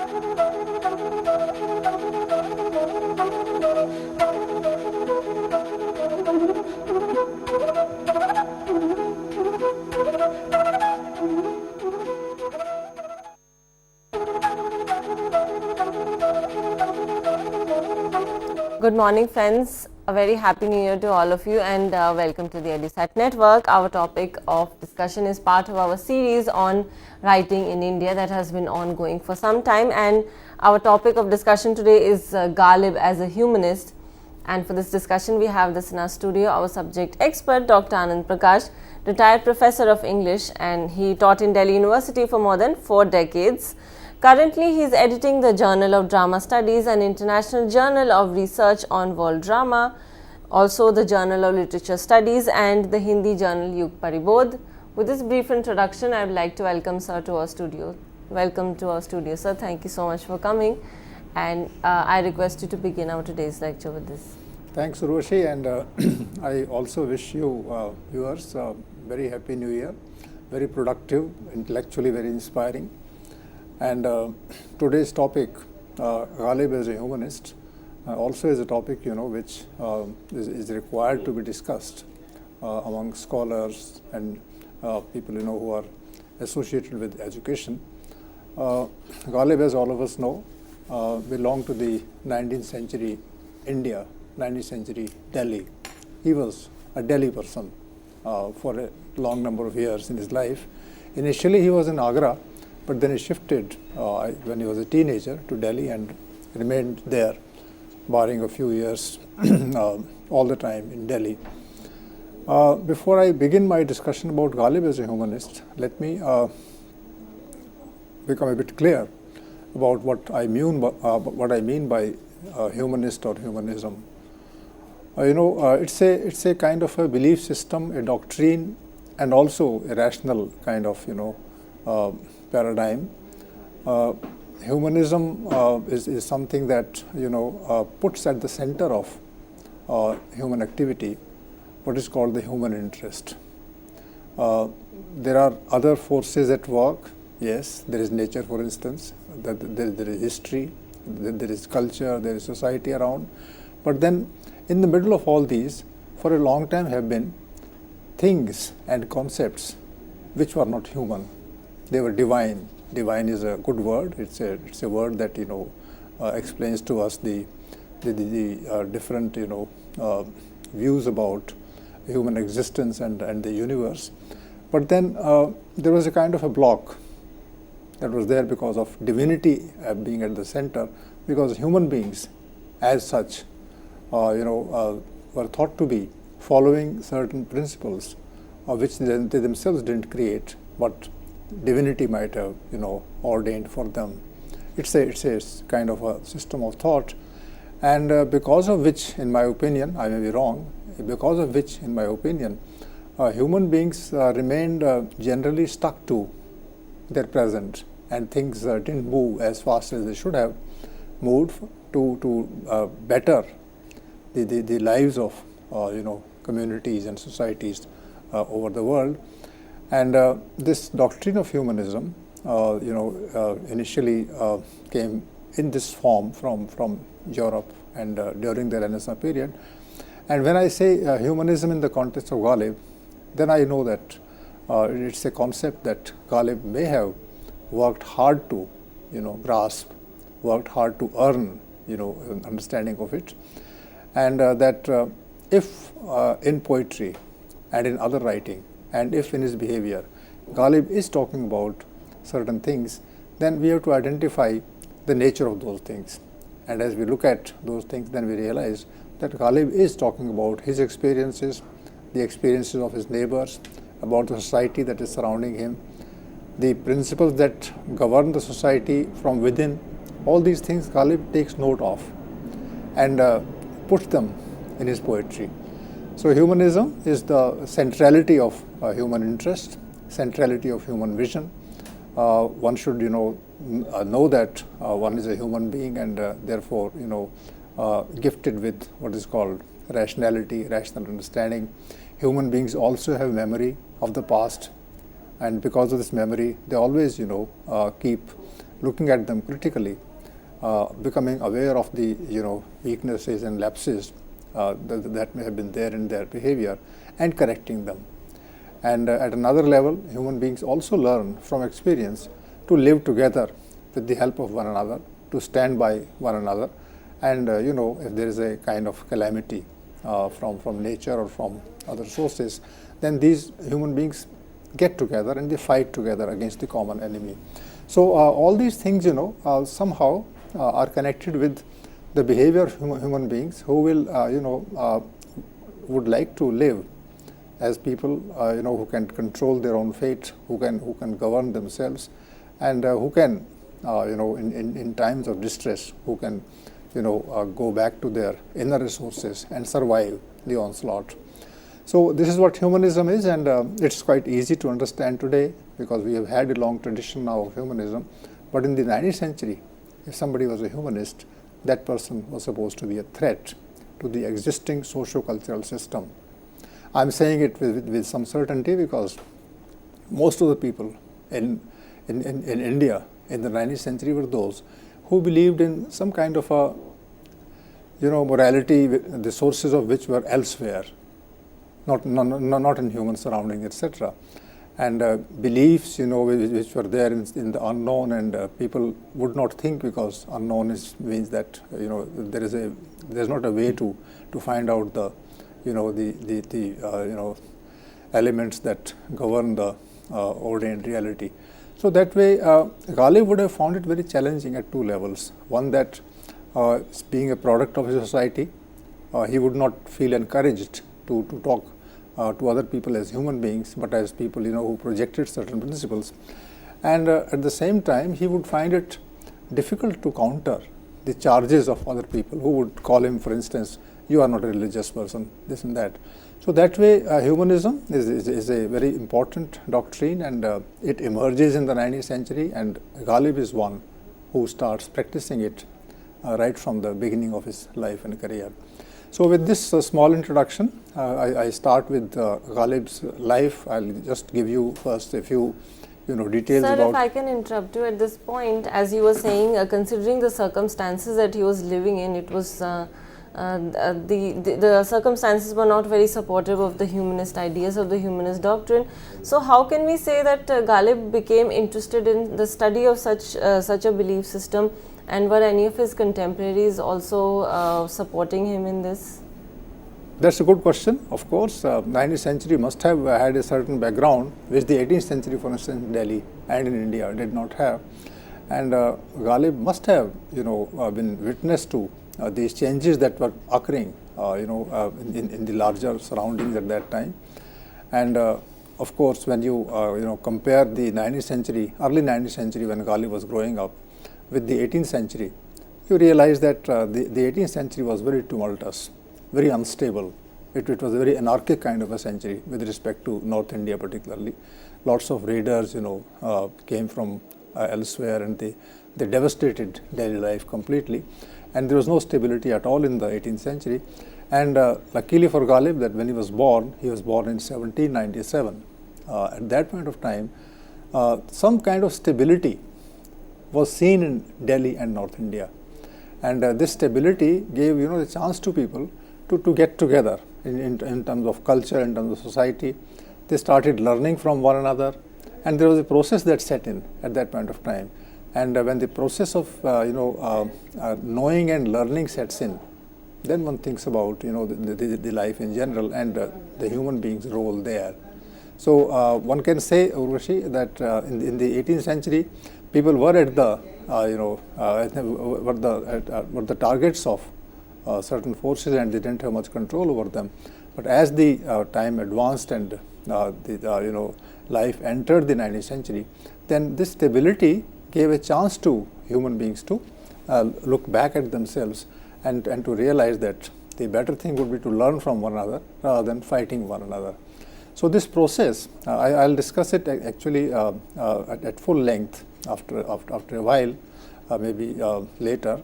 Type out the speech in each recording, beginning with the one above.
Good morning, friends. A very happy new year to all of you, and welcome to the EduSat Network. Our topic of discussion is part of our series on writing in India that has been ongoing for some time, and our topic of discussion today is Ghalib as a humanist. And for this discussion, we have this in our studio, our subject expert, Dr. Anand Prakash, retired professor of English, and he taught in Delhi University for more than 4 decades. Currently, he is editing the Journal of Drama Studies, an international journal of research on world drama, also the Journal of Literature Studies and the Hindi journal Yug Paribodh. With this brief introduction, I would like to welcome sir to our studio. Welcome to our studio, sir. Thank you so much for coming. And I request you to begin our today's lecture with this. Thanks, Urvashi, and I also wish you viewers a very happy new year, very productive, intellectually very inspiring. And today's topic, Ghalib as a humanist, also is a topic which is required to be discussed among scholars and people who are associated with education. Ghalib, as all of us know, belonged to the 19th century India, 19th century Delhi. He was a Delhi person for a long number of years in his life. Initially, he was in Agra, but then he shifted when he was a teenager to Delhi and remained there, barring a few years all the time in Delhi. Before I begin my discussion about Ghalib as a humanist, let me become a bit clear about what I mean by humanist or humanism. It's a kind of a belief system, a doctrine, and also a rational kind of paradigm. Humanism is something that puts at the center of human activity what is called the human interest. There are other forces at work. Yes, there is nature, for instance. There is history. There is culture. There is society around. But then, in the middle of all these, for a long time have been things and concepts which were not human. They were divine. Divine is a good word. It's a word that explains to us the different views about human existence and the universe. But then there was a kind of a block that was there because of divinity being at the center, because human beings, as such, were thought to be following certain principles, which they themselves didn't create, but divinity might have ordained for them. It's a kind of a system of thought, and because of which, in my opinion, I may be wrong, because of which, in my opinion, human beings remained generally stuck to their present, and things didn't move as fast as they should have moved to better the lives of communities and societies over the world. And this doctrine of humanism, initially came in this form from Europe and during the Renaissance period. And when I say humanism in the context of Ghalib, then I know that it's a concept that Ghalib may have worked hard to, grasp, worked hard to earn, an understanding of it, and that if in poetry and in other writing, and if in his behavior, Ghalib is talking about certain things, then we have to identify the nature of those things. And as we look at those things, then we realize that Ghalib is talking about his experiences, the experiences of his neighbors, about the society that is surrounding him, the principles that govern the society from within. All these things Ghalib takes note of and puts them in his poetry. So humanism is the centrality of human interest, centrality of human vision. One should, know that one is a human being and therefore, gifted with what is called rationality, rational understanding. Human beings also have memory of the past, and because of this memory, they always, keep looking at them critically, becoming aware of the weaknesses and lapses that may have been there in their behavior, and correcting them. And at another level, human beings also learn from experience to live together with the help of one another, to stand by one another, and if there is a kind of calamity from nature or from other sources, then these human beings get together and they fight together against the common enemy. So all these things, somehow are connected with the behavior of human beings who will, would like to live as people, who can control their own fate, who can govern themselves, and who can, in times of distress, who can, go back to their inner resources and survive the onslaught. So this is what humanism is, and it's quite easy to understand today because we have had a long tradition now of humanism. But in the 19th century, if somebody was a humanist, that person was supposed to be a threat to the existing socio-cultural system. I'm saying it with some certainty because most of the people in India in the 19th century were those who believed in some kind of a morality, the sources of which were elsewhere, not in human surroundings, etc. And beliefs, which were there in the unknown, and people would not think, because unknown means that there's not a way to find out the elements that govern the ordained reality. So that way, Ghalib would have found it very challenging at two levels. One, that being a product of his society, he would not feel encouraged to talk to other people as human beings, but as people who projected certain principles. And at the same time, he would find it difficult to counter the charges of other people who would call him, for instance, you are not a religious person, this and that. So that way, humanism is a very important doctrine, and it emerges in the 19th century, and Ghalib is one who starts practicing it right from the beginning of his life and career. So with this small introduction, I start with Ghalib's life. I'll just give you first a few details Sir, about... if I can interrupt you at this point, as you were saying, considering the circumstances that he was living in, it was the circumstances were not very supportive of the humanist ideas, of the humanist doctrine. So how can we say that Ghalib became interested in the study of such a belief system, and were any of his contemporaries also supporting him in this? That's a good question. Of course, 19th century must have had a certain background, which the 18th century, for instance, in Delhi and in India did not have. And Ghalib must have, been witness to these changes that were occurring, in the larger surroundings at that time. And of course, when you compare the 19th century, early 19th century, when Ghalib was growing up, with the 18th century, you realize that the 18th century was very tumultuous, very unstable. It was a very anarchic kind of a century with respect to North India particularly. Lots of raiders, came from elsewhere, and they devastated daily life completely. And there was no stability at all in the 18th century. And luckily for Ghalib, that when he was born in 1797. At that point of time, some kind of stability was seen in Delhi and North India. And this stability gave, the chance to people to get together in terms of culture, in terms of society. They started learning from one another, and there was a process that set in at that point of time. And when the process of knowing and learning sets in, then one thinks about the life in general and the human being's role there. So one can say, Urvashi, that in the 18th century, people were at the were the targets of certain forces, and they didn't have much control over them. But as the time advanced and life entered the 19th century, then this stability gave a chance to human beings to look back at themselves and to realize that the better thing would be to learn from one another rather than fighting one another. So this process, I'll discuss it actually at full length after a while, maybe later,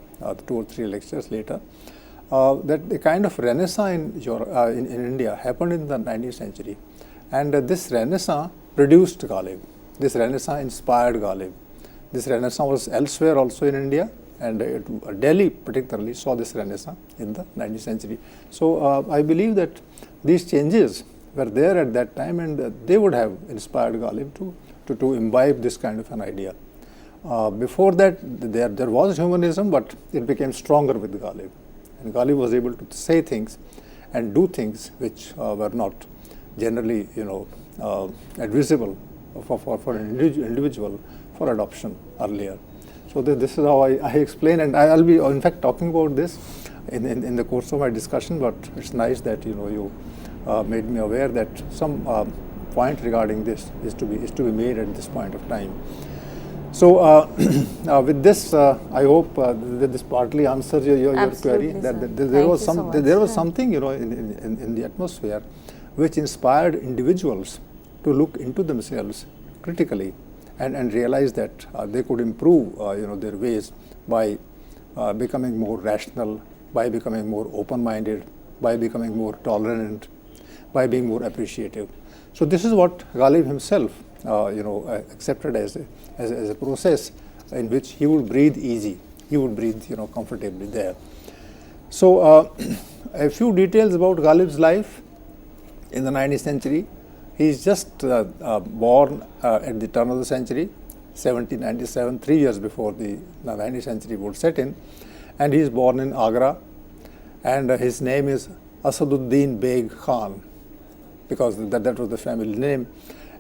2 or 3 lectures later. That the kind of renaissance in India happened in the 19th century, and this renaissance produced Ghalib. This renaissance inspired Ghalib. This Renaissance was elsewhere also in India, and Delhi particularly saw this Renaissance in the 19th century. So I believe that these changes were there at that time, and they would have inspired Ghalib to imbibe this kind of an idea. Before that, there was humanism, but it became stronger with Ghalib, and Ghalib was able to say things and do things which were not generally, advisable for an individual for adoption earlier. So this is how I explain, and I'll be in fact talking about this in the course of my discussion. But it's nice that you made me aware that some point regarding this is to be made at this point of time. So with this, I hope that this partly answers your query. That there was something in the atmosphere which inspired individuals to look into themselves critically and realize that they could improve their ways by becoming more rational, by becoming more open-minded, by becoming more tolerant, by being more appreciative. So this is what Ghalib himself accepted as a process in which he would breathe easy, he would breathe comfortably there. So a few details about Ghalib's life in the 19th century. He is just born at the turn of the century, 1797, 3 years before the 19th century would set in, and he is born in Agra, and his name is Asaduddin Beg Khan, because that was the family name,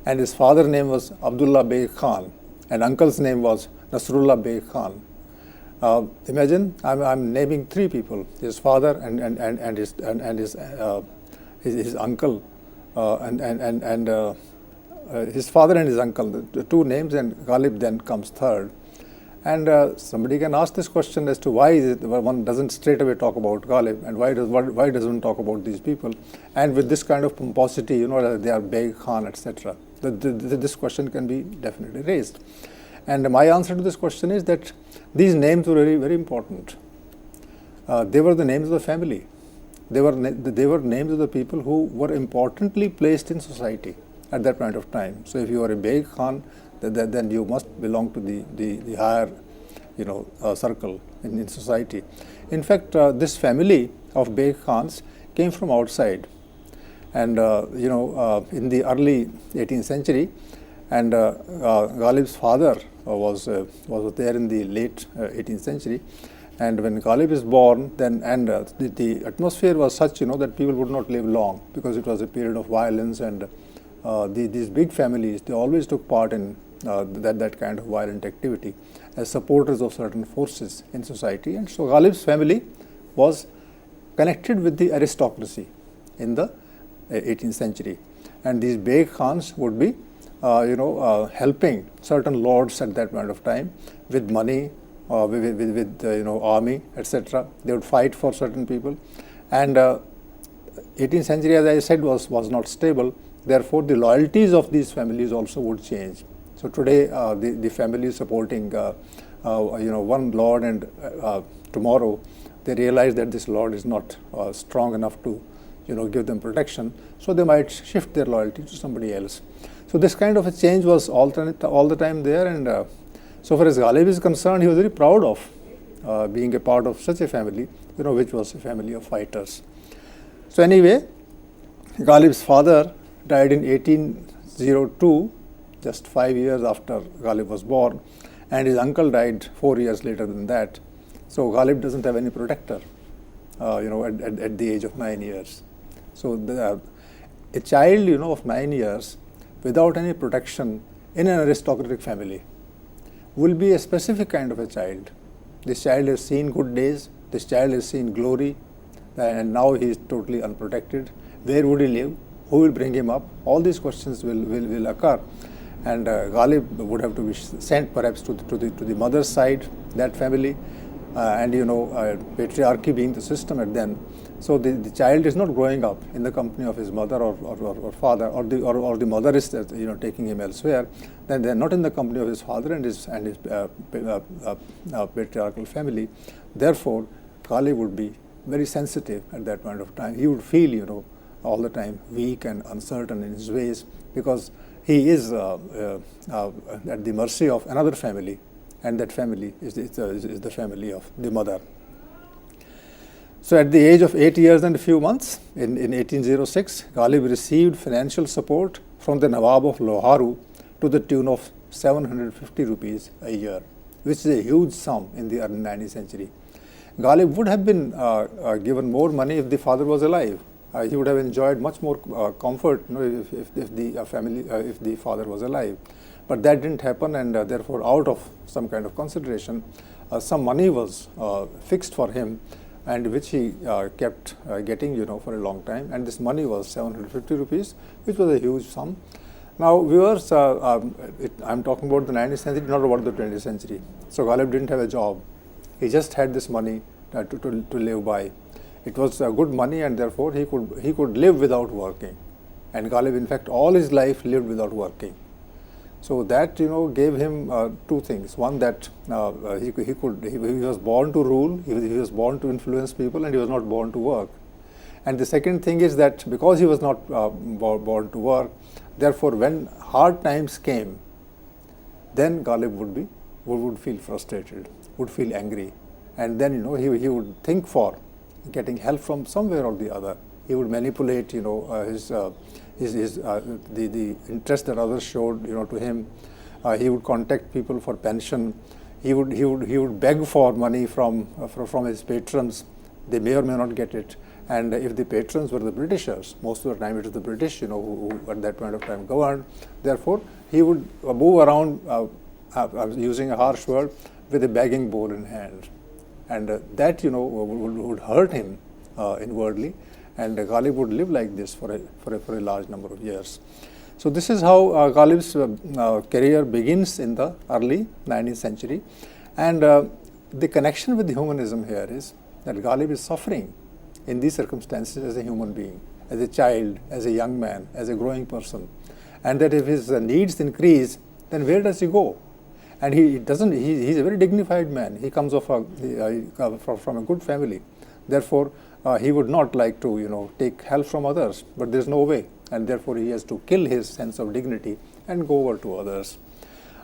and his father's name was Abdullah Beg Khan, and uncle's name was Nasrullah Beg Khan. Imagine I'm naming three people: his father and his uncle, and his father and his uncle, the two names, and Ghalib then comes third. And somebody can ask this question as to why one doesn't straight away talk about Ghalib, and why doesn't one talk about these people, and with this kind of pomposity, they are Beg Khan, etc. This question can be definitely raised. And my answer to this question is that these names were very, very important. They were the names of the family. They were names of the people who were importantly placed in society at that point of time. So if you are a Beg Khan, then you must belong to the higher, circle in society. In fact, this family of Beg Khans came from outside, and in the early 18th century, and Ghalib's father was there in the late 18th century. And when Ghalib is born, then the atmosphere was such that people would not live long, because it was a period of violence, and these big families, they always took part in that kind of violent activity as supporters of certain forces in society. And so Ghalib's family was connected with the aristocracy in the 18th century, and these Beg Khans would be helping certain lords at that point of time with money, with army, etc. They would fight for certain people, and 18th century, as I said, was not stable. Therefore, the loyalties of these families also would change. So today, the family supporting one lord, and tomorrow they realize that this lord is not strong enough to give them protection. So they might shift their loyalty to somebody else. So this kind of a change was all the time there, and so far as Ghalib is concerned, he was very proud of being a part of such a family, which was a family of fighters. So anyway, Ghalib's father died in 1802, just 5 years after Ghalib was born, and his uncle died 4 years later than that. So Ghalib doesn't have any protector, at the age of 9 years. So a child, of 9 years without any protection in an aristocratic family will be a specific kind of a child. This child has seen good days, this child has seen glory, and now he is totally unprotected. Where would he live? Who will bring him up? All these questions will occur, and Ghalib would have to be sent perhaps to the mother's side, that family, and patriarchy being the system at then. So the child is not growing up in the company of his mother or father, or the mother is taking him elsewhere. Then they are not in the company of his father and his patriarchal family. Therefore, Ghalib would be very sensitive at that point of time. He would feel all the time weak and uncertain in his ways, because he is at the mercy of another family, and that family is the family of the mother. So at the age of 8 years and a few months, in 1806, Ghalib received financial support from the Nawab of Loharu to the tune of 750 rupees a year, which is a huge sum in the early 19th century. Ghalib would have been given more money if the father was alive. He would have enjoyed much more comfort, if the father was alive. But that didn't happen, and therefore, out of some kind of consideration, some money was fixed for him, and which he kept getting, for a long time. And this money was 750 rupees, which was a huge sum. Now, viewers, I'm talking about the 19th century, not about the 20th century. So Ghalib didn't have a job. He just had this money to live by. It was good money, and therefore he could live without working. And Ghalib, in fact, all his life lived without working. So that gave him two things. One, that he was born to rule, he was born to influence people, and he was not born to work. And the second thing is that because he was not born to work, therefore when hard times came, then Ghalib would feel frustrated, would feel angry, and then he would think for getting help from somewhere or the other. He would manipulate the interest that others showed to him. He would contact people for pension. He would beg for money from his patrons. They may or may not get it. And if the patrons were the Britishers, most of the time it was the British who at that point of time governed. Therefore, he would move around, using a harsh word, with a begging bowl in hand, and that would hurt him inwardly. And Ghalib would live like this for a large number of years. So this is how Ghalib's career begins in the early 19th century. And the connection with humanism here is that Ghalib is suffering in these circumstances as a human being, as a child, as a young man, as a growing person. And that if his needs increase, then where does he go? And he's a very dignified man. He comes from a good family. Therefore, he would not like to, take help from others, but there's no way. And therefore, he has to kill his sense of dignity and go over to others.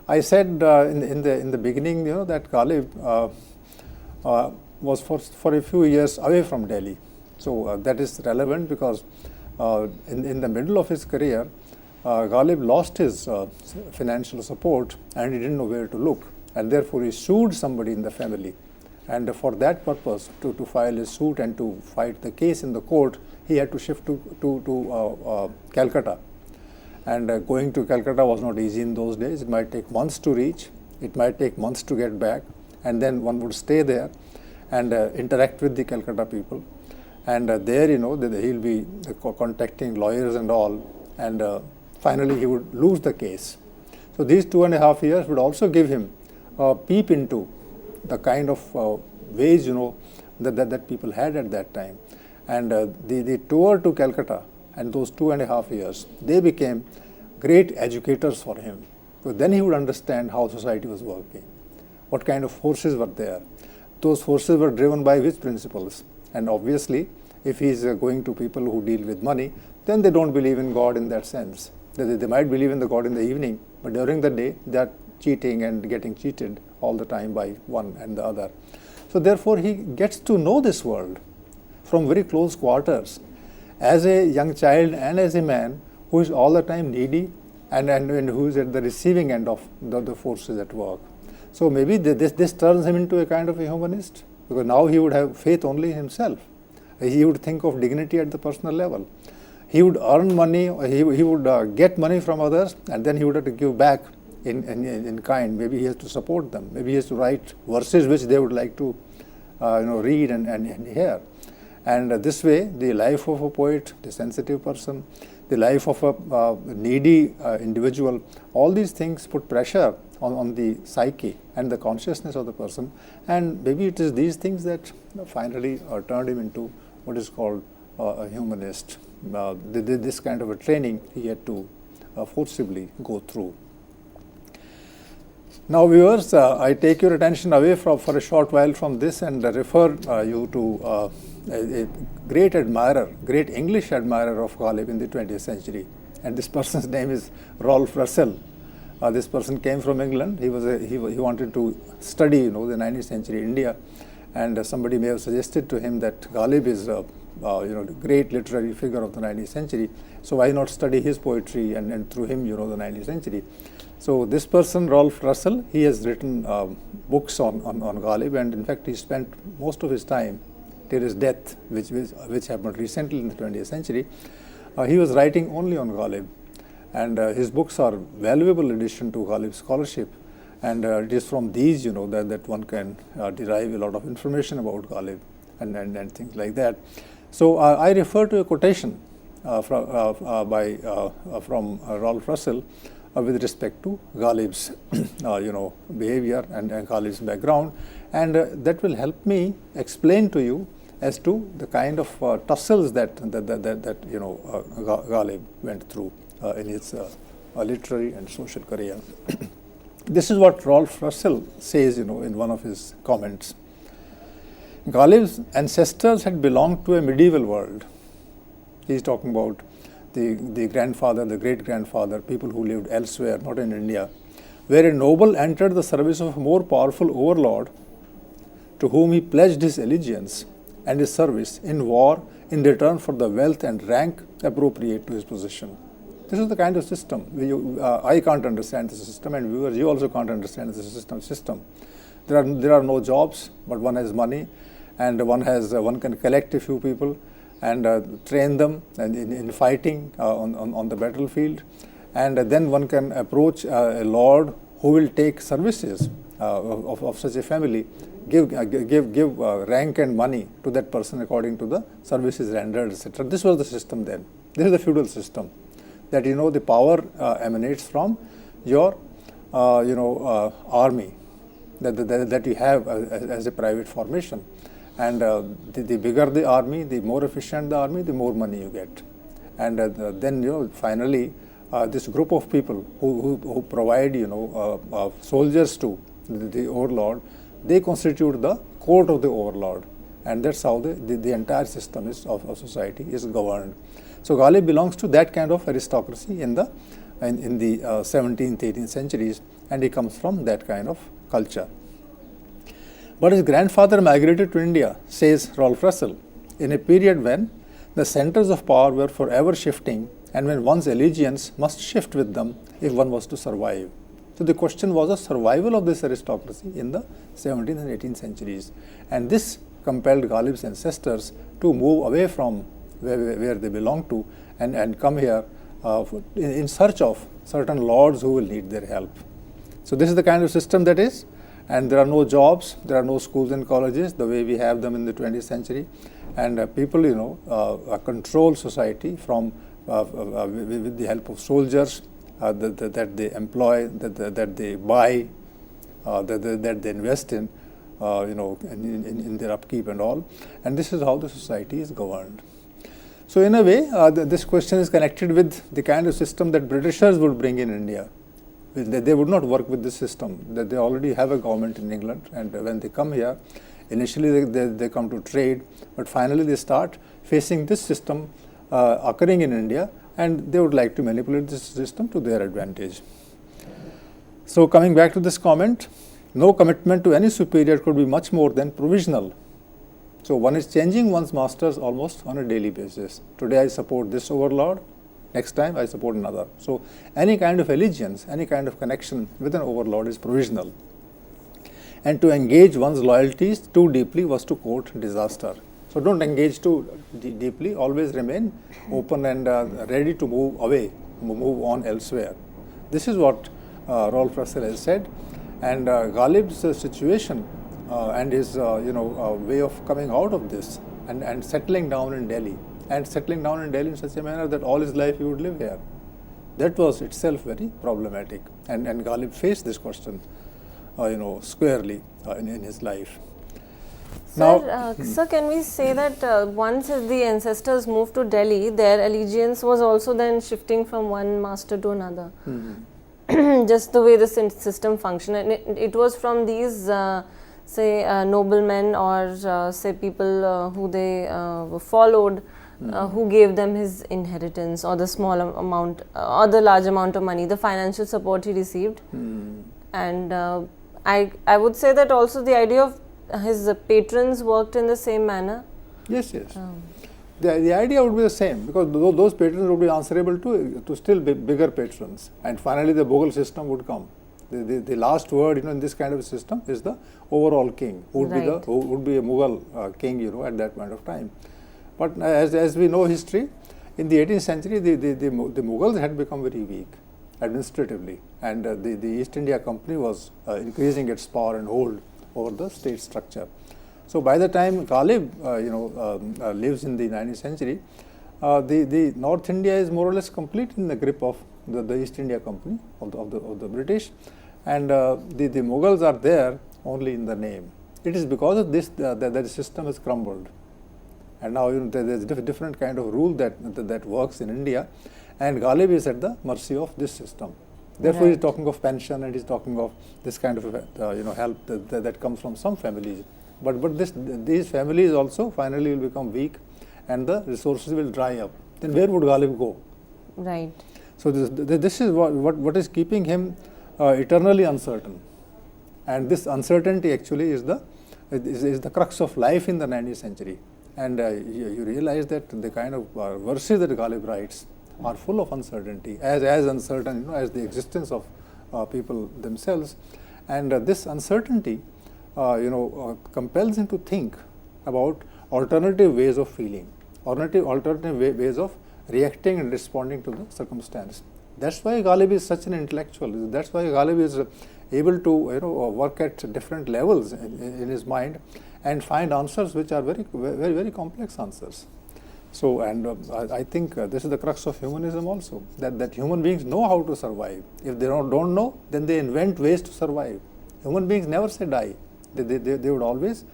I said in the beginning, that Ghalib was for a few years away from Delhi. So that is relevant because in the middle of his career, Ghalib lost his financial support and he didn't know where to look. And therefore, he sued somebody in the family. And for that purpose, to file his suit and to fight the case in the court, he had to shift to Calcutta. And going to Calcutta was not easy in those days. It might take months to reach. It might take months to get back. And then one would stay there and interact with the Calcutta people. And there, he'll be contacting lawyers and all. And finally, he would lose the case. So these 2.5 years would also give him a peep into the kind of ways, that people had at that time. And the tour to Calcutta and those 2.5 years, they became great educators for him. So then he would understand how society was working, what kind of forces were there. Those forces were driven by which principles. And obviously, if he is going to people who deal with money, then they don't believe in God in that sense. They might believe in the God in the evening, but during the day, they are cheating and getting cheated all the time by one and the other. So therefore, he gets to know this world from very close quarters as a young child and as a man who is all the time needy and who is at the receiving end of the forces at work. So maybe this turns him into a kind of a humanist, because now he would have faith only in himself. He would think of dignity at the personal level. He would earn money, he would get money from others, and then he would have to give back in kind. Maybe he has to support them. Maybe he has to write verses which they would like to read and hear. And this way, the life of a poet, the sensitive person, the life of a needy individual, all these things put pressure on the psyche and the consciousness of the person. And maybe it is these things that finally turned him into what is called a humanist. This kind of a training he had to forcibly go through. Now, viewers, I take your attention away for a short while from this and refer you to a great admirer, great English admirer of Ghalib in the 20th century. And this person's name is Rolf Russell. This person came from England. He wanted to study, the 19th century India, and somebody may have suggested to him that Ghalib is the great literary figure of the 19th century. So why not study his poetry and through him, the 19th century. So this person, Rolf Russell, he has written books on Ghalib, and in fact he spent most of his time till his death, which happened recently in the 20th century. He was writing only on Ghalib, and his books are valuable addition to Ghalib scholarship, and it is from these, that one can derive a lot of information about Ghalib and things like that. So I refer to a quotation from Rolf Russell with respect to Ghalib's behavior and Ghalib's background, and that will help me explain to you as to the kind of tussles that Ghalib went through in his literary and social career. This is what Rolf Russell says, in one of his comments. Ghalib's ancestors had belonged to a medieval world. He is talking about the grandfather, the great-grandfather, people who lived elsewhere, not in India, where a noble entered the service of a more powerful overlord to whom he pledged his allegiance and his service in war in return for the wealth and rank appropriate to his position. This is the kind of system. I can't understand this system, and viewers, you also can't understand this system. There are no jobs, but one has money, and one can collect a few people and train them in fighting on the battlefield, and then one can approach a lord who will take services of such a family, give rank and money to that person according to the services rendered, etc. This was the system then. This is the feudal system, that the power emanates from your army that you have as a private formation, and the bigger the army, the more efficient the army, the more money you get, and then finally this group of people who provide soldiers to the overlord, they constitute the court of the overlord, and that's how the entire system of society is governed. So Ghalib belongs to that kind of aristocracy in the 17th, 18th centuries, and he comes from that kind of culture. But his grandfather migrated to India, says Rolf Russell, in a period when the centers of power were forever shifting, and when one's allegiance must shift with them if one was to survive. So the question was the survival of this aristocracy in the 17th and 18th centuries, and this compelled Ghalib's ancestors to move away from where they belong to and come here in search of certain lords who will need their help. So this is the kind of system that is, and there are no jobs, there are no schools and colleges the way we have them in the 20th century, and people control society from with the help of soldiers that they employ, that they buy, that they invest in, in their upkeep and all, and this is how the society is governed. So in a way, this question is connected with the kind of system that Britishers would bring in India. They would not work with this system, that they already have a government in England, and when they come here, initially they come to trade, but finally they start facing this system occurring in India, and they would like to manipulate this system to their advantage. So coming back to this comment, no commitment to any superior could be much more than provisional. So one is changing one's masters almost on a daily basis. Today I support this overlord, next time I support another. So any kind of allegiance, any kind of connection with an overlord is provisional. And to engage one's loyalties too deeply was to court disaster. So don't engage too deeply, always remain open and ready to move away, move on elsewhere. This is what Rolf Russell has said, and Ghalib's situation and his way of coming out of this and settling down in Delhi, and settling down in Delhi in such a manner that all his life he would live here. That was itself very problematic, and Ghalib faced this question squarely in his life. Sir, can we say that once the ancestors moved to Delhi, their allegiance was also then shifting from one master to another? Mm-hmm. Just the way the system functioned. And it was from these, noblemen or say people who they followed who gave them his inheritance or the small amount or the large amount of money, the financial support he received. And I would say that also the idea of his patrons worked in the same manner. Yes, yes. The idea would be the same, because those patrons would be answerable to still bigger patrons, and finally the Mughal system would come. The last word, in this kind of system is the overall king, who would be a Mughal king, at that point of time. But as we know history, in the 18th century, the Mughals had become very weak administratively, and the East India Company was increasing its power and hold over the state structure. So by the time Ghalib, lives in the 19th century, the North India is more or less complete in the grip of the East India Company of the British, and the Mughals are there only in the name. It is because of this that the system has crumbled, and now there is different kind of rule that works in India, and Ghalib is at the mercy of this system. Therefore, he's talking of pension, and he's talking of this kind of help that comes from some families. But these families also finally will become weak, and the resources will dry up. Then where would Ghalib go? Right. So this is what is keeping him eternally uncertain, and this uncertainty actually is the crux of life in the 19th century. And you realize that the kind of verses that Ghalib writes are full of uncertainty, as uncertain as the existence of people themselves, and this uncertainty compels him to think about alternative ways of feeling, alternative ways of reacting and responding to the circumstance. That's why Ghalib is such an intellectual. That's why Ghalib is able to work at different levels in his mind and find answers which are very, very, very complex answers. So, and I think this is the crux of humanism also, that human beings know how to survive. If they don't know, then they invent ways to survive. Human beings never say die. They would always,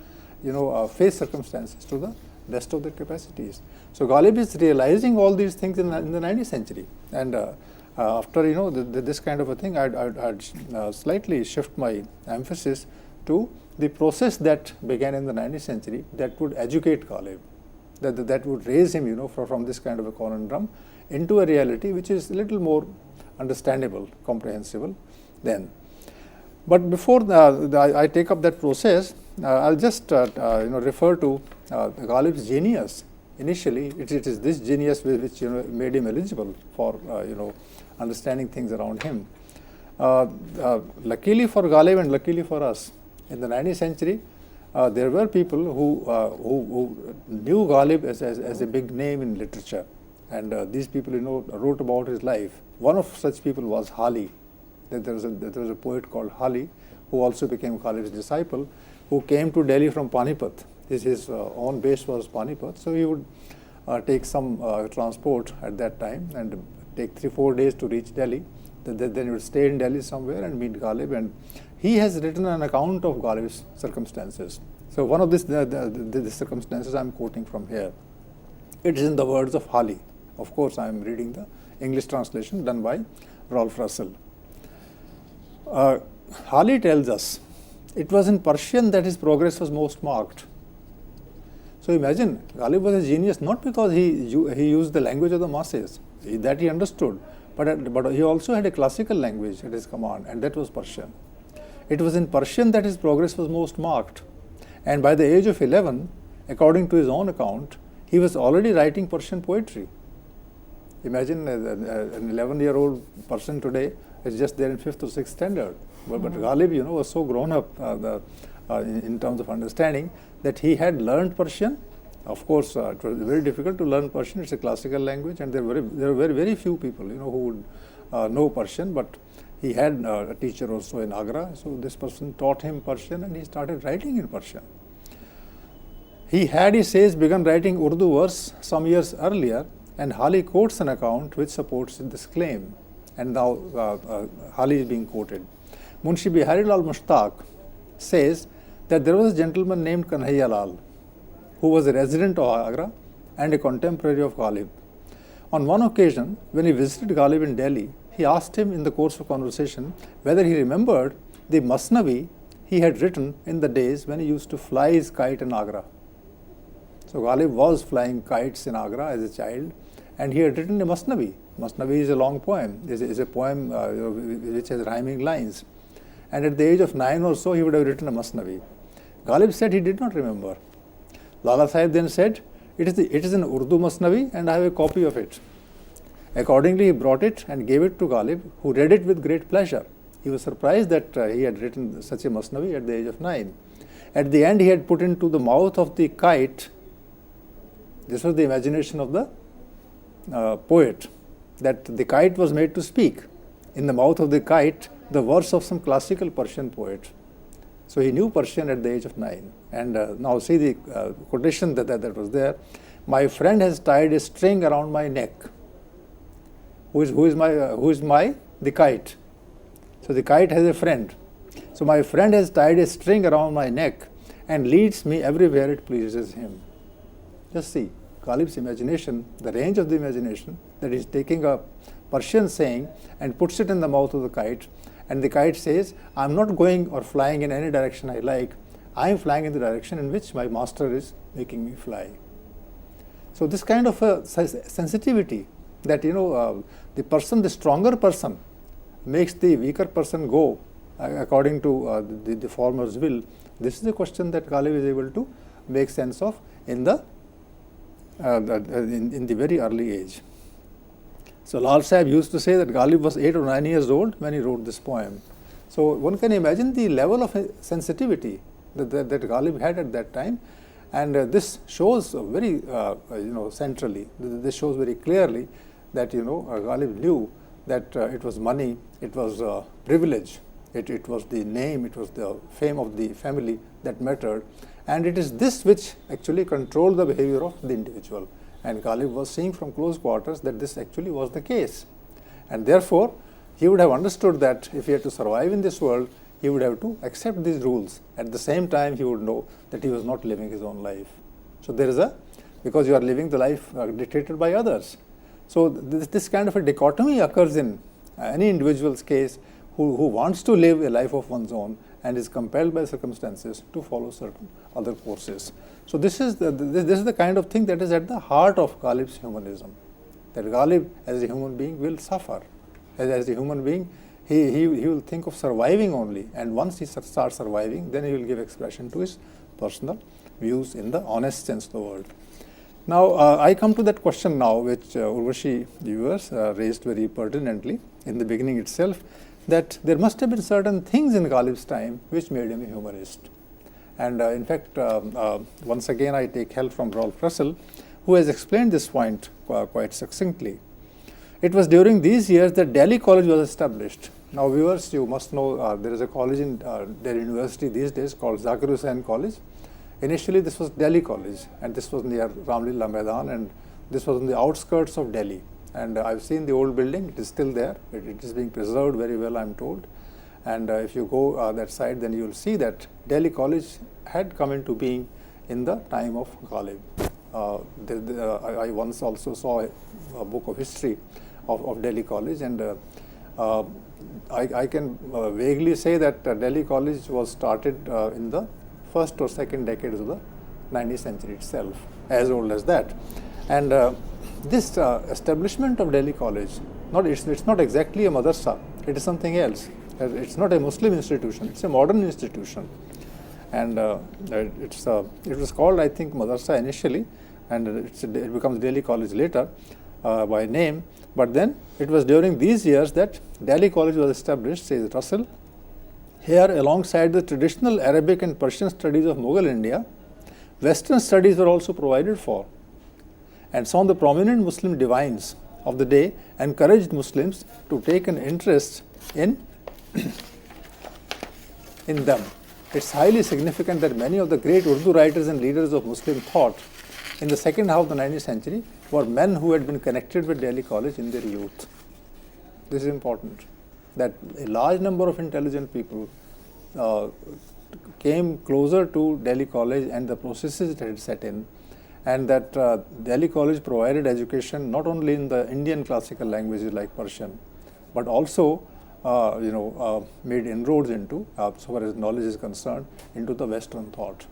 face circumstances to the best of their capacities. So Ghalib is realizing all these things in the 19th century, and after this kind of a thing, I'd slightly shift my emphasis to the process that began in the 19th century that would educate Ghalib, that would raise him, from this kind of a conundrum into a reality which is a little more understandable, comprehensible then. But before I take up that process, I'll just refer to Ghalib's genius. Initially, it is this genius which made him eligible for understanding things around him. Luckily for Ghalib and luckily for us, in the 19th century, there were people who knew Ghalib as a big name in literature, and these people wrote about his life. One of such people was Hali. There was a poet called Hali, who also became Ghalib's disciple, who came to Delhi from Panipat. His own base was Panipat, so he would take some transport at that time and take 3-4 days to reach Delhi. Then he would stay in Delhi somewhere and meet Ghalib, and he has written an account of Ghalib's circumstances. So one of the circumstances I am quoting from here. It is in the words of Hali. Of course, I am reading the English translation done by Rolf Russell. Hali tells us, it was in Persian that his progress was most marked. So imagine, Ghalib was a genius not because he used the language of the masses, that he understood, but he also had a classical language at his command, and that was Persian. It was in Persian that his progress was most marked, and by the age of 11, according to his own account, he was already writing Persian poetry. Imagine an 11-year-old person today is just there in 5th or 6th standard. But Ghalib, was so grown up in terms of understanding that he had learned Persian. Of course, it was very difficult to learn Persian. It's a classical language, and there are very few people, who would know Persian. But he had a teacher also in Agra, so this person taught him Persian, and he started writing in Persian. He had, he says, begun writing Urdu verse some years earlier, and Hali quotes an account which supports this claim. And now Hali is being quoted. Munshi Bihari Lal Mushtaq says that there was a gentleman named Kanhaiya Lal, who was a resident of Agra and a contemporary of Ghalib. On one occasion, when he visited Ghalib in Delhi, he asked him in the course of conversation whether he remembered the Masnavi he had written in the days when he used to fly his kite in Agra. So Ghalib was flying kites in Agra as a child, and he had written a Masnavi. Masnavi is a long poem. It's a poem which has rhyming lines. And at the age of 9 or so, he would have written a Masnavi. Ghalib said he did not remember. Lala Sahib then said, it is an Urdu Masnavi and I have a copy of it. Accordingly, he brought it and gave it to Ghalib, who read it with great pleasure. He was surprised that he had written such a Masnavi at the age of 9. At the end, he had put into the mouth of the kite, this was the imagination of the poet, that the kite was made to speak. In the mouth of the kite, the verse of some classical Persian poet. So he knew Persian at the age of 9. And now see the quotation that was there. My friend has tied a string around my neck. Who is my the kite? So the kite has a friend. So my friend has tied a string around my neck and leads me everywhere it pleases him. Just see Ghalib's imagination, the range of the imagination, that is taking a Persian saying and puts it in the mouth of the kite, and the kite says, I'm not going or flying in any direction I like, I am flying in the direction in which my master is making me fly. So this kind of a sensitivity that, the stronger person makes the weaker person go according to the former's will. This is a question that Ghalib is able to make sense of in the very early age. So Lal Sahib used to say that Ghalib was 8 or 9 years old when he wrote this poem. So one can imagine the level of sensitivity that Ghalib had at that time, and this shows very centrally. This shows very clearly that Ghalib knew that it was money, it was privilege, it was the name, it was the fame of the family that mattered, and it is this which actually controlled the behavior of the individual. And Ghalib was seeing from close quarters that this actually was the case. And therefore, he would have understood that if he had to survive in this world, he would have to accept these rules. At the same time, he would know that he was not living his own life. So there is because you are living the life dictated by others. So this kind of a dichotomy occurs in any individual's case who wants to live a life of one's own and is compelled by circumstances to follow certain other courses. So this is the kind of thing that is at the heart of Ghalib's humanism. That Ghalib, as a human being, will suffer. As a human being, he will think of surviving only, and once he starts surviving, then he will give expression to his personal views in the honest sense of the word. Now, I come to that question now, which Urvashi viewers raised very pertinently in the beginning itself, that there must have been certain things in Ghalib's time which made him a humanist. And in fact, once again, I take help from Rolf Russell, who has explained this point quite succinctly. It was during these years that Delhi College was established. Now, viewers, you must know there is a college in Delhi University these days called Zakir Hussain College. Initially, this was Delhi College, and this was near Ramlila Maidan, and this was on the outskirts of Delhi. And I've seen the old building, it is still there. It is being preserved very well, I'm told. And if you go that side, then you will see that Delhi College had come into being in the time of Ghalib. I once also saw a book of history of Delhi College, and I can vaguely say that Delhi College was started in the first or second decades of the 19th century itself, as old as that. And this establishment of Delhi College, it's not exactly a madrasa, it is something else. It's not a Muslim institution, it's a modern institution. And it was called, I think, madrasa initially, and it becomes Delhi College later by name. But then it was during these years that Delhi College was established, says Russell. Here, alongside the traditional Arabic and Persian studies of Mughal India, Western studies were also provided for. And some of the prominent Muslim divines of the day encouraged Muslims to take an interest in them. It's highly significant that many of the great Urdu writers and leaders of Muslim thought in the second half of the 19th century were men who had been connected with Delhi College in their youth. This is important, that a large number of intelligent people came closer to Delhi College and the processes that had set in, and that Delhi College provided education not only in the Indian classical languages like Persian, but also made inroads into, so far as knowledge is concerned, into the Western thought.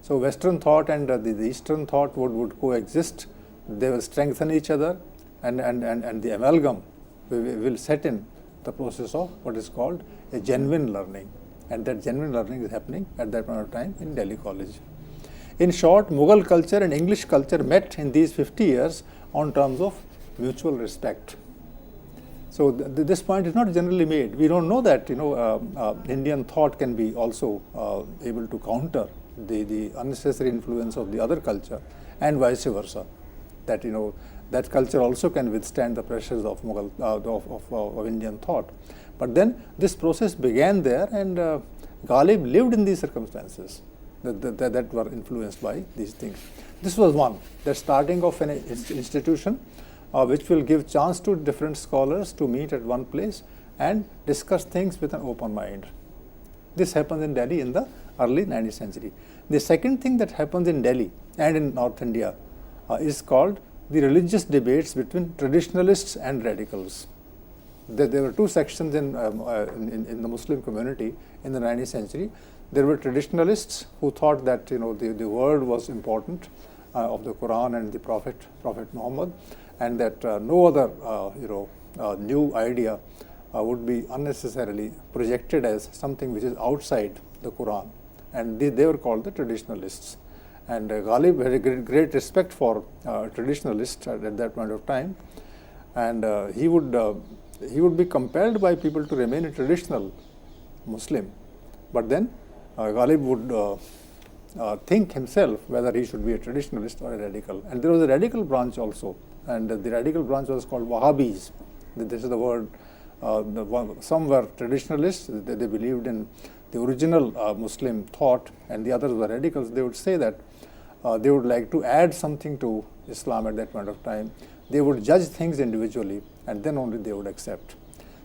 So Western thought and the Eastern thought would coexist. They will strengthen each other, and the amalgam will set in the process of what is called a genuine learning. And that genuine learning is happening at that point of time in Delhi College. In short, Mughal culture and English culture met in these 50 years on terms of mutual respect. So this point is not generally made. We don't know that Indian thought can be also able to counter the unnecessary influence of the other culture, and vice versa. That that culture also can withstand the pressures of Mughal of Indian thought. But then this process began there, and Ghalib lived in these circumstances that were influenced by these things. This was one, the starting of an institution which will give chance to different scholars to meet at one place and discuss things with an open mind. This happens in Delhi in the early 19th century. The second thing that happens in Delhi and in North India is called the religious debates between traditionalists and radicals. There were two sections in the Muslim community in the 19th century. There were traditionalists who thought that the word was important of the Quran and the Prophet Muhammad, and that no other new idea would be unnecessarily projected as something which is outside the Quran, and they were called the traditionalists. And Ghalib had a great respect for traditionalists at that point of time, and he would be compelled by people to remain a traditional Muslim, but then Ghalib would think himself whether he should be a traditionalist or a radical. And there was a radical branch also, and the radical branch was called Wahhabis. This is the word. Some were traditionalists; they believed in the original Muslim thought, and the others were radicals. They would say that they would like to add something to Islam at that point of time. They would judge things individually, and then only they would accept.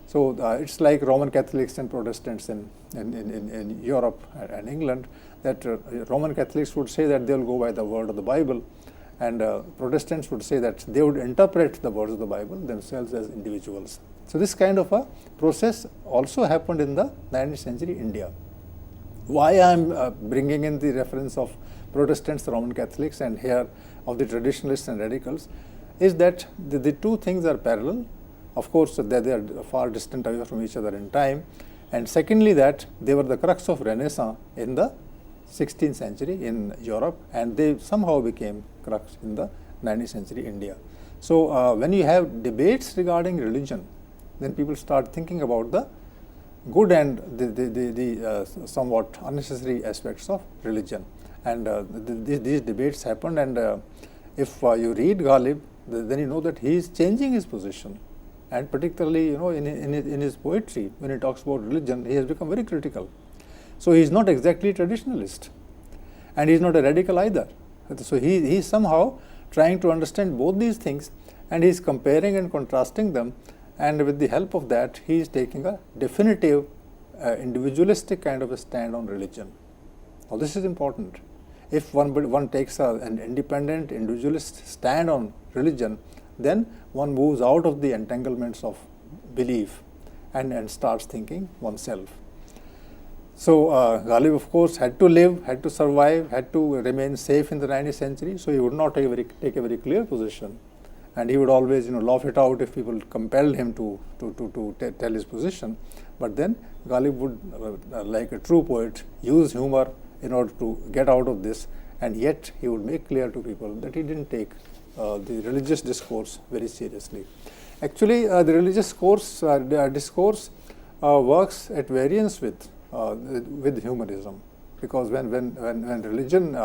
So it's like Roman Catholics and Protestants in Europe and England, that Roman Catholics would say that they will go by the word of the Bible, and Protestants would say that they would interpret the words of the Bible themselves as individuals. So this kind of a process also happened in the 19th century India. Why I am bringing in the reference of Protestants, Roman Catholics, and here of the traditionalists and radicals is that the two things are parallel. Of course, they are far distant away from each other in time, and secondly that they were the crux of Renaissance in the 16th century in Europe, and they somehow became crux in the 19th century India. So when you have debates regarding religion, then people start thinking about the good and the somewhat unnecessary aspects of religion, and these debates happened. And if you read Ghalib, then you know that he is changing his position. And particularly, in his poetry, when he talks about religion, he has become very critical. So he is not exactly a traditionalist, and he is not a radical either. So he is somehow trying to understand both these things, and he is comparing and contrasting them. And with the help of that, he is taking a definitive, individualistic kind of a stand on religion. Now, this is important. If one takes an independent, individualist stand on religion, then one moves out of the entanglements of belief and starts thinking oneself. So Ghalib, of course, had to live, had to survive, had to remain safe in the 19th century. So he would not take a very clear position, and he would always laugh it out if people compelled him to tell his position. But then Ghalib would, like a true poet, use humor in order to get out of this, and yet he would make clear to people that he didn't take the religious discourse very seriously. Actually, the religious discourse works at variance with humanism, because when religion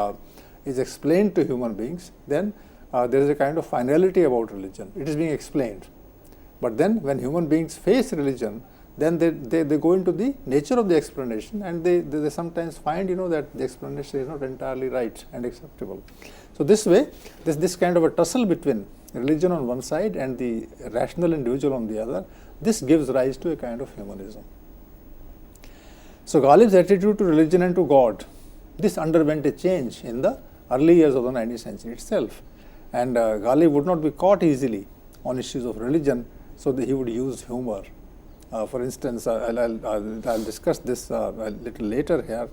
is explained to human beings, then there is a kind of finality about religion. It is being explained. But then when human beings face religion, then they go into the nature of the explanation, and they sometimes find that the explanation is not entirely right and acceptable. So this way, this kind of a tussle between religion on one side and the rational individual on the other, this gives rise to a kind of humanism. So Ghalib's attitude to religion and to God, this underwent a change in the early years of the 19th century itself. And Ghalib would not be caught easily on issues of religion, so that he would use humor. For instance, I'll discuss this a little later here.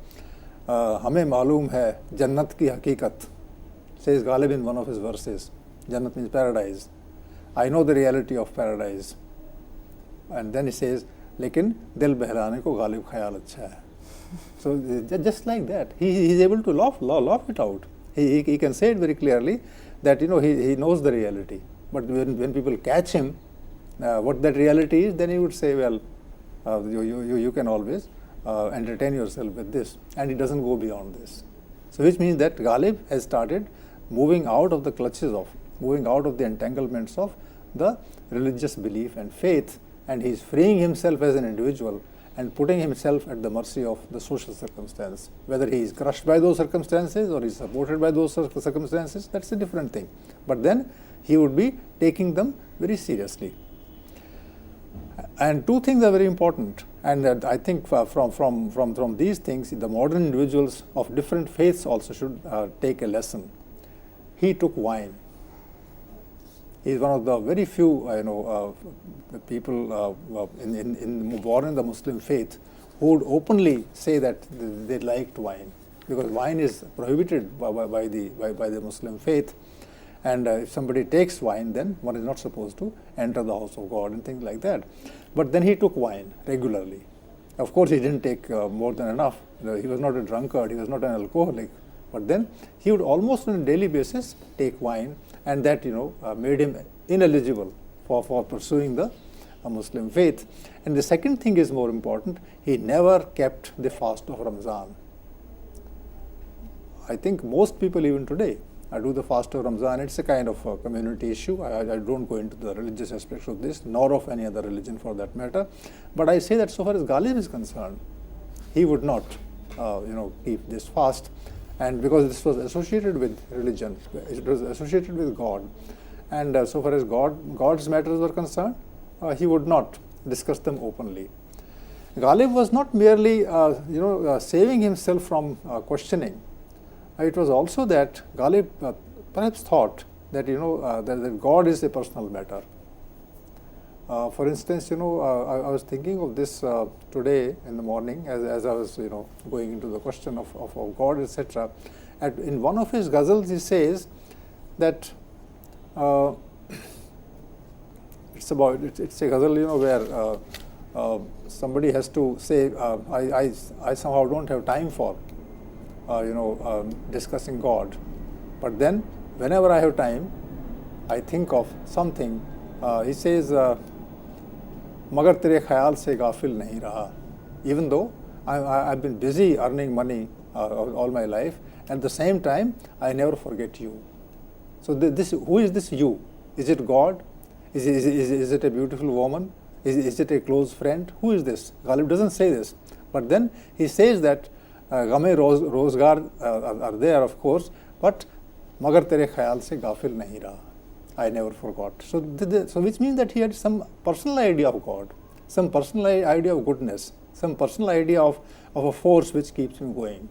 हमें मालूम है जन्नत की हकीकत, says Ghalib in one of his verses. Jannat means paradise. I know the reality of paradise. And then he says, लेकिन दिल बहलाने को गालिब ख्याल अच्छा है. So just like that, he is able to laugh it out. He can say it very clearly that he knows the reality. But when people catch him, what that reality is, then he would say, well, you can always entertain yourself with this, and he doesn't go beyond this. So which means that Ghalib has started moving out of the clutches of, moving out of the entanglements of the religious belief and faith, and he is freeing himself as an individual and putting himself at the mercy of the social circumstance. Whether he is crushed by those circumstances or he is supported by those circumstances, that's a different thing. But then he would be taking them very seriously. And two things are very important, and I think from these things, the modern individuals of different faiths also should take a lesson. He took wine. He is one of the very few, people born in the Muslim faith who would openly say that they liked wine, because wine is prohibited by the Muslim faith. And if somebody takes wine, then one is not supposed to enter the house of God and things like that. But then he took wine regularly. Of course, he didn't take more than enough. He was not a drunkard, he was not an alcoholic. But then he would almost on a daily basis take wine, and that made him ineligible for pursuing the Muslim faith. And the second thing is more important, he never kept the fast of Ramzan. I think most people even today do the fast of Ramzan. It's a kind of a community issue. I don't go into the religious aspects of this, nor of any other religion for that matter. But I say that so far as Ghalib is concerned, he would not keep this fast. And because this was associated with religion, it was associated with God, and so far as God's matters were concerned, he would not discuss them openly. Ghalib was not merely saving himself from questioning. It was also that Ghalib perhaps thought that that God is a personal matter. For instance, I was thinking of this today in the morning as I was going into the question of God, etc. In one of his ghazals, he says that it's a ghazal where somebody has to say, I somehow don't have time for discussing God, but then whenever I have time, I think of something. He says, मगर तेरे ख्याल से गाफिल नहीं रहा. Even though I've been busy earning money all my life, at the same time I never forget you. So who is this you? Is it God? Is it a beautiful woman? Is it a close friend? Who is this? Ghalib doesn't say this, but then he says that ग़मे रोज़गार are there, of course, but मगर तेरे ख्याल से गाफिल नहीं रहा. I never forgot. So which means that he had some personal idea of God, some personal idea of goodness, some personal idea of a force which keeps him going,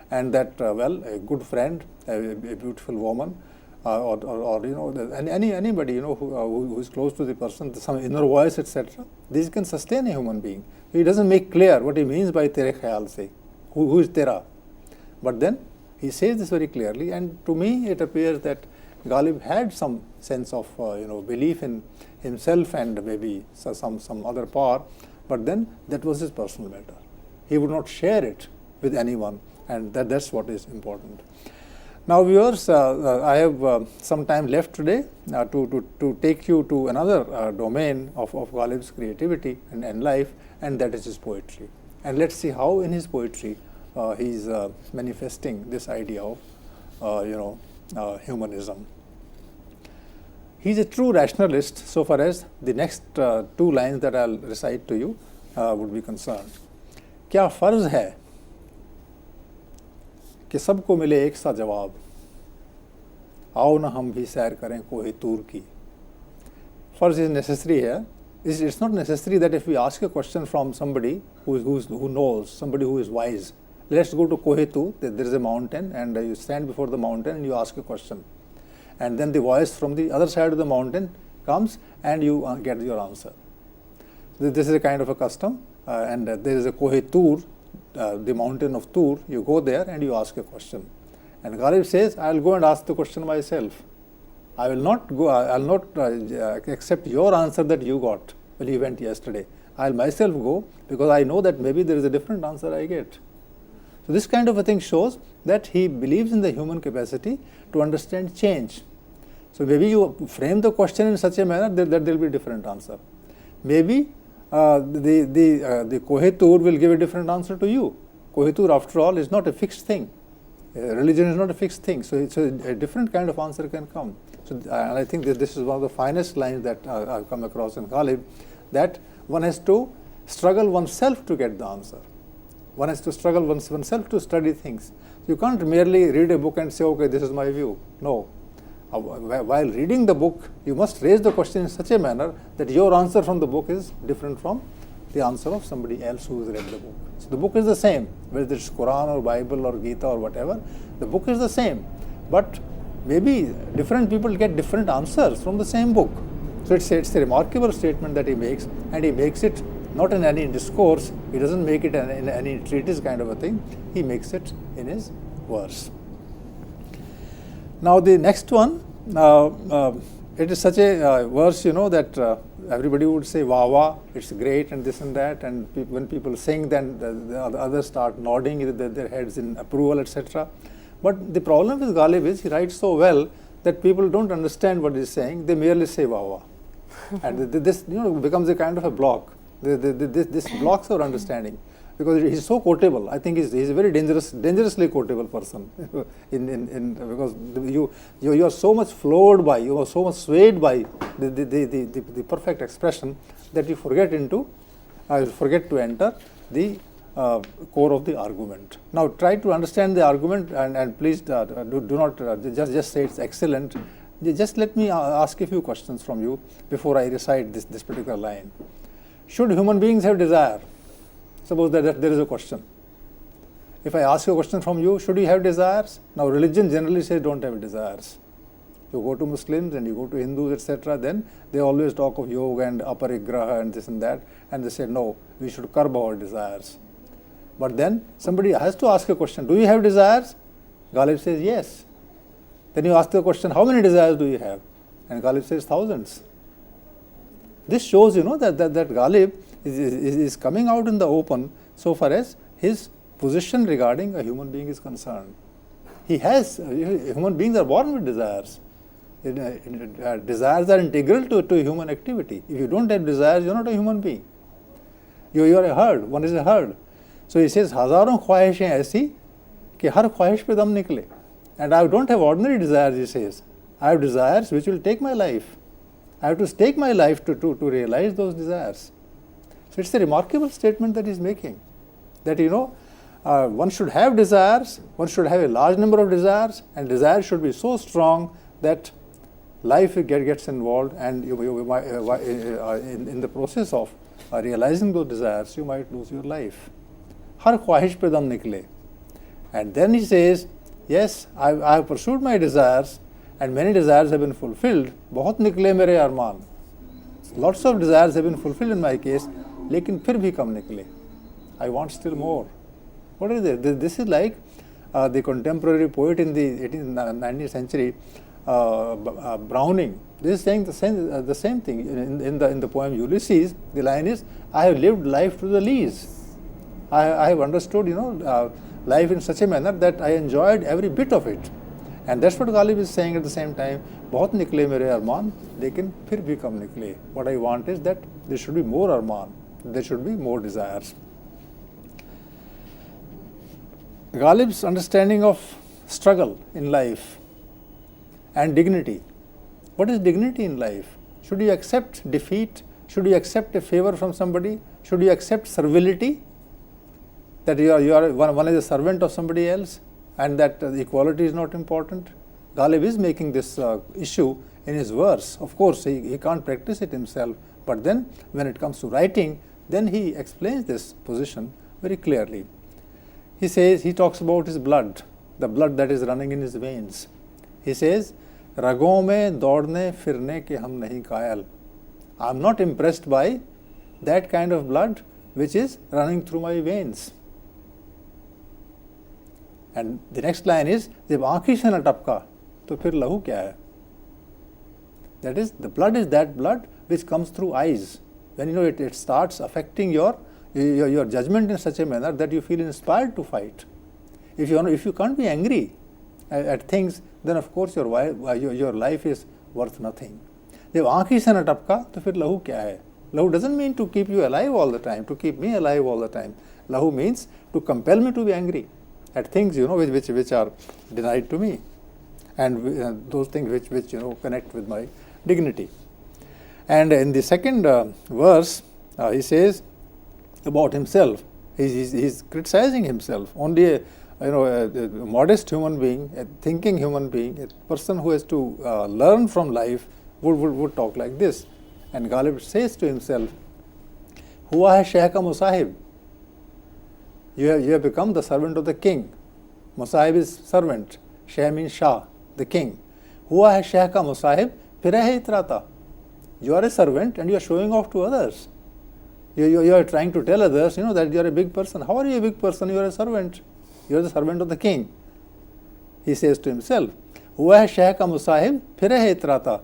and that a good friend, a beautiful woman, or anybody who is close to the person, some inner voice, etc. These can sustain a human being. He doesn't make clear what he means by tere khayal se. Who is tera? But then he says this very clearly, and to me it appears that Ghalib had some sense of belief in himself and maybe some other power, but then that was his personal matter. He would not share it with anyone, and that's what is important. Now, viewers, I have some time left today to take you to another domain of Ghalib's creativity and life, and that is his poetry. And let's see how in his poetry he is manifesting this idea of humanism. He is a true rationalist so far as the next two lines that I'll recite to you would be concerned. क्या फर्ज है कि सबको मिले एक सा जवाब, आओ ना हम भी सैर करें कोहे तूर की. First is necessary here. It's not necessary that if we ask a question from somebody who knows, somebody who is wise, let's go to Kohe Tur, there is a mountain, and you stand before the mountain and you ask a question. And then the voice from the other side of the mountain comes and you get your answer. This is a kind of a custom, and there is a Kohe Tur the mountain of Tur, you go there and you ask a question. And Ghalib says, I will go and ask the question myself. I will not go, I will not accept your answer that you got when you went yesterday. I will myself go because I know that maybe there is a different answer I get. So this kind of a thing shows that he believes in the human capacity to understand change. So maybe you frame the question in such a manner that there will be a different answer. Maybe the Kohe Tur will give a different answer to you. Kohe Tur, after all, is not a fixed thing. Religion is not a fixed thing, so a different kind of answer can come. So, and I think that this is one of the finest lines that I've come across in Ghalib, that one has to struggle oneself to get the answer. One has to struggle oneself to study things. You can't merely read a book and say, okay, this is my view. No. While reading the book, you must raise the question in such a manner that your answer from the book is different from the answer of somebody else who has read the book. So the book is the same, whether it's Quran or Bible or Gita or whatever, the book is the same. But maybe different people get different answers from the same book. So it's a remarkable statement that he makes, and he makes it not in any discourse, he doesn't make it in any treatise kind of a thing, he makes it in his verse. Now the next one, it is such a verse, that everybody would say, wah wah, it's great and this and that, and when people sing, then the others start nodding their heads in approval, etc. But the problem with Ghalib is he writes so well that people don't understand what he's saying, they merely say wah wah. And this becomes a kind of a block. This blocks our understanding because he's so quotable. I think he's a very dangerously quotable person. Because you are so much flowed by, you are so much swayed by the perfect expression that you forget to enter the core of the argument. Now try to understand the argument and please do not just say it's excellent. Just let me ask a few questions from you before I recite this particular line. Should human beings have desire? Suppose that there is a question. If I ask a question from you, should you have desires? Now religion generally says don't have desires. You go to Muslims and you go to Hindus, etc., then they always talk of yoga and aparigraha and this and that, and they say no, we should curb our desires. But then somebody has to ask a question, do you have desires? Ghalib says yes. Then you ask the question, how many desires do you have? And Ghalib says thousands. This shows, that Ghalib is coming out in the open so far as his position regarding a human being is concerned. Human beings are born with desires. Desires are integral to human activity. If you don't have desires, you're not a human being. You are a herd. One is a herd. So he says, हजारों ख्वाहिशें ऐसी कि हर ख्वाहिश पे दम निकले. And I don't have ordinary desires, he says. I have desires which will take my life. I have to stake my life to realize those desires. So it's a remarkable statement that he's making. That one should have desires, one should have a large number of desires, and desires should be so strong that life gets involved, and in the process of realizing those desires, you might lose your life. हर ख्वाहिश पे दम निकले. And then he says, yes, I have pursued my desires and many desires have been fulfilled. बहुत निकले मेरे अरमान. Lots of desires have been fulfilled in my case, लेकिन फिर भी कम निकले. I want still more. What is it? This is like the contemporary poet in the 18th, 19th century, Browning. This is saying the same thing. In the poem Ulysses, the line is, I have lived life to the lees. I have understood, life in such a manner that I enjoyed every bit of it. And that's what Ghalib is saying at the same time. बहुत निकले मेरे अरमान, लेकिन फिर भी कम निकले. What I want is that there should be more arman, there should be more desires. Ghalib's understanding of struggle in life and dignity. What is dignity in life? Should you accept defeat? Should you accept a favor from somebody? Should you accept servility? That one is a servant of somebody else, and that equality is not important. Ghalib is making this issue in his verse. Of course, he can't practice it himself, but then when it comes to writing, then he explains this position very clearly. He says, he talks about his blood, the blood that is running in his veins. He says, रगों में दौड़ने फिरने के हम नहीं कायल. I am not impressed by that kind of blood which is running through my veins. And the next line is, जब आँखी से न टपका तो फिर लहू क्या है? That is, the blood is that blood which comes through eyes. When it starts affecting your judgment in such a manner that you feel inspired to fight. If you can't be angry at things, then of course your life is worth nothing. जब आँखी से न टपका तो फिर लहू क्या है? Lahu doesn't mean to keep you alive all the time, to keep me alive all the time. Lahu means to compel me to be angry at things, which are denied to me, and those things which connect with my dignity. And in the second verse, he says about himself. He's criticizing himself. Only a modest human being, a thinking human being, a person who has to learn from life would talk like this. And Ghalib says to himself, "Hua hai Shaykh ka Musahib." You have become the servant of the king. Musahib is servant. Shah means Shah, the king. Hua hai Shaykh ka Musahib, phir hai itrata. You are a servant and you are showing off to others. You are trying to tell others, that you are a big person. How are you a big person? You are a servant. You are the servant of the king. He says to himself, "Hua hai Shaykh ka Musahib, phir hai itrata."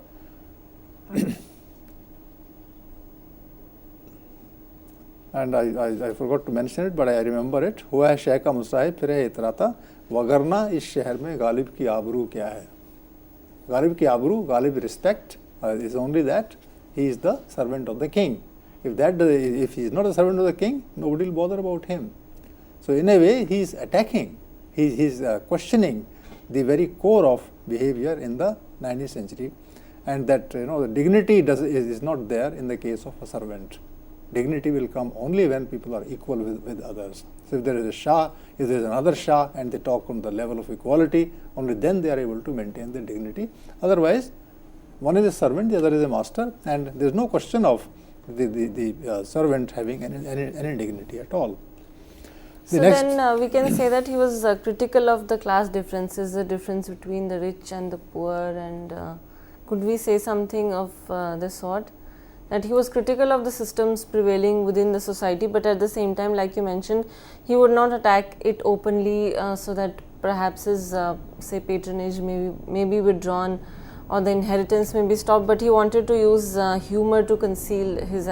And I forgot to mention it, but I remember it. हुआ है शह का मुसाहिब फिर है इतराता, वगरना इस शहर में गालिब की आबरू क्या है? गालिब की आबरू, Ghalib respect is only that he is the servant of the king. If he is not the servant of the king, nobody will bother about him. So in a way, he is attacking, he is questioning the very core of behavior in the 19th century, and that the dignity is not there in the case of a servant. Dignity will come only when people are equal with others. So if there is a Shah, if there is another Shah and they talk on the level of equality, only then they are able to maintain their dignity. Otherwise, one is a servant, the other is a master, and there is no question of the servant having any dignity at all. Then we can say that he was critical of the class differences, the difference between the rich and the poor, and could we say something of this sort? That he was critical of the systems prevailing within the society, but at the same time, like you mentioned, he would not attack it openly, so that perhaps his say patronage may be withdrawn or the inheritance may be stopped, but he wanted to use humor to conceal his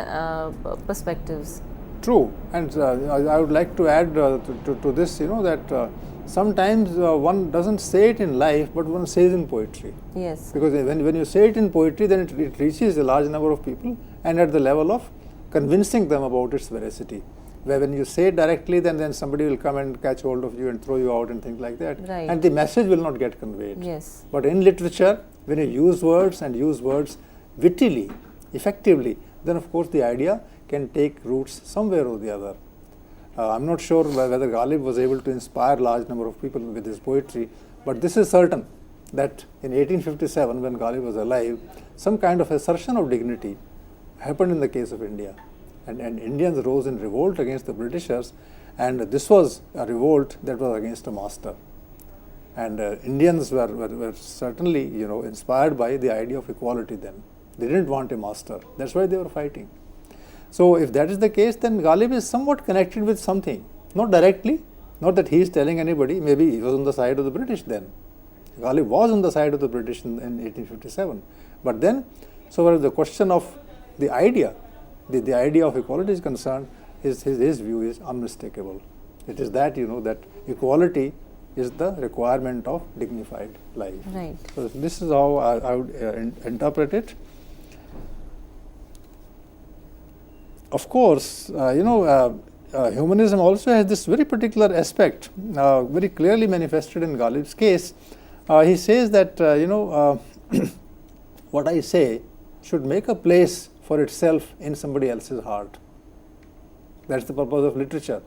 perspectives. True, and I would like to add to this, that sometimes one doesn't say it in life, but one says in poetry. Yes. Because when you say it in poetry, then it reaches a large number of people, and at the level of convincing them about its veracity. Where when you say it directly, then somebody will come and catch hold of you and throw you out and things like that. Right. And the message will not get conveyed. Yes. But in literature, when you use words and use words wittily, effectively, then of course the idea can take roots somewhere or the other. I'm not sure whether Ghalib was able to inspire a large number of people with his poetry, but this is certain that in 1857, when Ghalib was alive, some kind of assertion of dignity happened in the case of India. And Indians rose in revolt against the Britishers, and this was a revolt that was against a master. And Indians were certainly, inspired by the idea of equality then. They didn't want a master. That's why they were fighting. So if that is the case, then Ghalib is somewhat connected with something. Not directly, not that he is telling anybody, maybe he was on the side of the British then. Ghalib was on the side of the British in 1857. But then, so far as the question of the idea, the idea of equality is concerned, his view is unmistakable. It is that, that equality is the requirement of dignified life. Right. So this is how I would interpret it. Of course, humanism also has this very particular aspect, very clearly manifested in Ghalib's case. He says that, what I say should make a place for itself in somebody else's heart. That's the purpose of literature,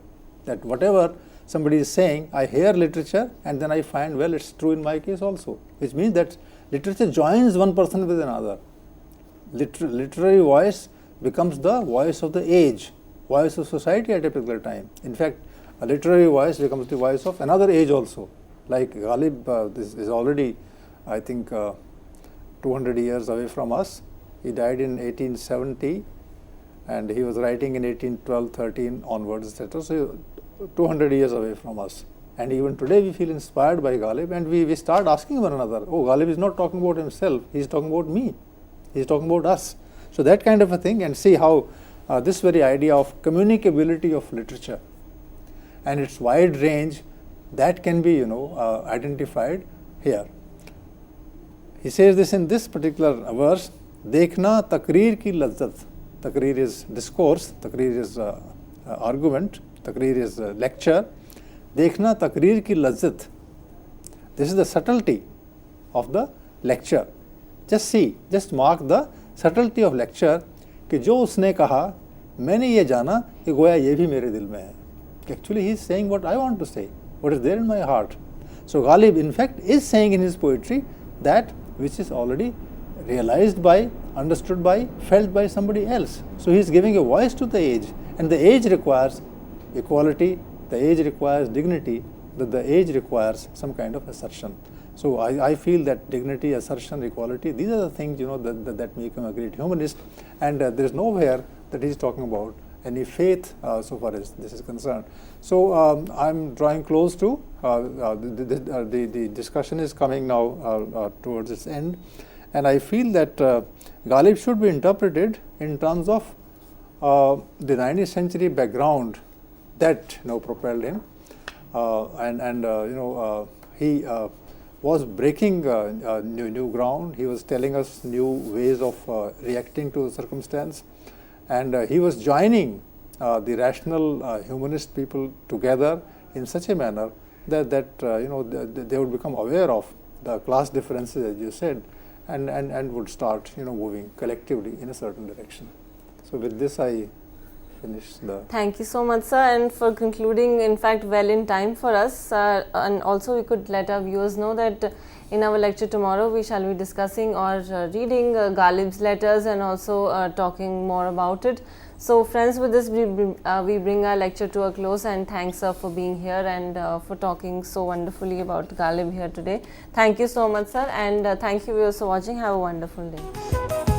that whatever somebody is saying, I hear literature and then I find, well, it's true in my case also, which means that literature joins one person with another. Literary voice becomes the voice of the age, voice of society at a particular time. In fact, a literary voice becomes the voice of another age also. Like Ghalib, this is already, I think, 200 years away from us. He died in 1870 and he was writing in 1812, 13 onwards, etc. So 200 years away from us. And even today we feel inspired by Ghalib, and we start asking one another, oh, Ghalib is not talking about himself, he's talking about me, he's talking about us. So that kind of a thing, and see how this very idea of communicability of literature and its wide range, that can be, identified here. He says this in this particular verse, Dekhna takreer ki lazzat. Takreer is discourse, takreer is argument, takreer is lecture. Dekhna takreer ki lazzat. This is the subtlety of the lecture. Just see, just mark the subtlety of lecture कि जो उसने कहा मैंने ये जाना कि गोया ये भी मेरे दिल में है. Actually he is saying what I want to say, what is there in my heart. So Ghalib in fact is saying in his poetry that which is already realized by, understood by, felt by somebody else. So he is giving a voice to the age, and the age requires equality, the age requires dignity, the age requires some kind of assertion. So I feel that dignity, assertion, equality, these are the things that make him a great humanist, and there is nowhere that he is talking about any faith so far as this is concerned. So I'm drawing close to the discussion is coming now towards its end, and I feel that Ghalib should be interpreted in terms of the 19th century background that propelled him, he was breaking new ground. He was telling us new ways of reacting to circumstance, and he was joining the rational humanist people together in such a manner that they would become aware of the class differences, as you said, and would start moving collectively in a certain direction. So with this I finish the... Thank you so much, sir, and for concluding in fact well in time for us, and also we could let our viewers know that in our lecture tomorrow we shall be discussing or reading Ghalib's letters and also talking more about it. So friends, with this we bring our lecture to a close, and thanks sir for being here and for talking so wonderfully about Ghalib here today. Thank you so much, sir, and thank you viewers for watching. Have a wonderful day.